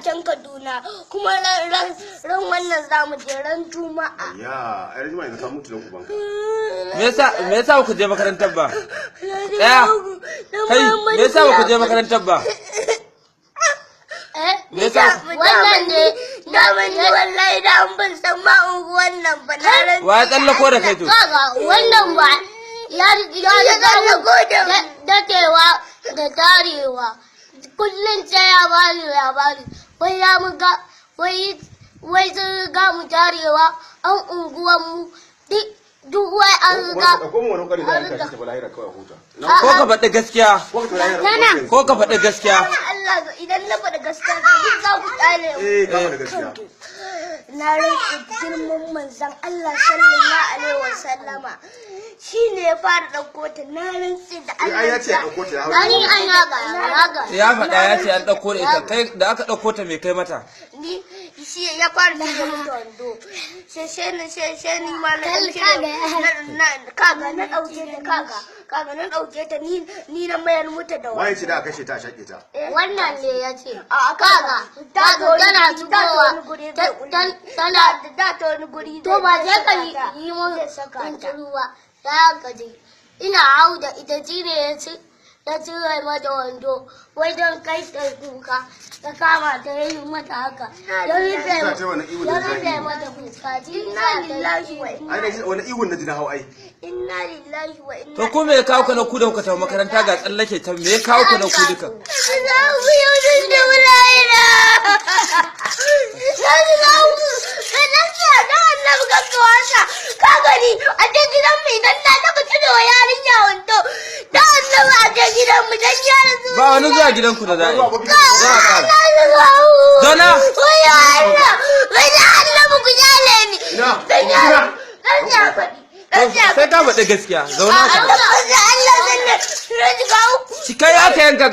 can Kaduna kuma ran wannan zamu je ran Juma'a. Ya, ai Juma'a ne ka mutu da ubanka. Me yasa ku je makarantar ba? Kai, me yasa ku je makarantar ba? Me yasa wannan ne da wallahi da an ban san ma wannan ba na ran. Wa ya tsallako da kai to? Kaga wannan ba ya tsallako da datewa da tarewa. Kullum sai ya bani labari. Wai ya muga wai sun ga mu tarewa an unguwan mu duk wai an riga. Ko ka faɗi gaskiya. Ko ka faɗi gaskiya. Allah idan na faɗi gaskiya za ku tsale mu. Ka faɗi gaskiya. Na rantsa girman manzon Allah sallallahu alaihi wasallama shine ya fara dauko ta. Na rantsa da Allah. Ai ya ce dauko ta. Ni an yaga. Ya faɗa ya ce an ɗauko da ita. Kai da aka ɗauko ta me kai mata? Ni shi ya fara da mutu wando. Sai ni ma na kaga na dauke ta kaga na dauke ta ni na mayar muta da Waye ce da aka kashe ta a shaƙe ta? Wannan ne ya ce kaga tana zubowa tana da ta wani guri to ba je ka yi mun ruwa ta gaje ina hau da ita shine ya cire mata wando wai don kai ta kuka ta kama ta yi mata haka ya rufe mata fuska inna lillahi wa wani ihun na ji na hau ai. Inna lillahi wa inna. To ko me ya kawo ka na ku da kuka tafi makaranta ga tsallake ta me ya kawo ka na ku duka? Za mu yau da wulaina. Ka gani a cikin gidan mu idan na taba cire wa yarinya wando da annabi a cikin gidan mu dan yara su Ba wani zuwa gidanku da za'a yi. Za a ƙara. Zona wai Allah wai da annabi ku jale ni dan yara Sai ka faɗi gaskiya. Zauna ka. Allah zan ne Shi kai aka yanka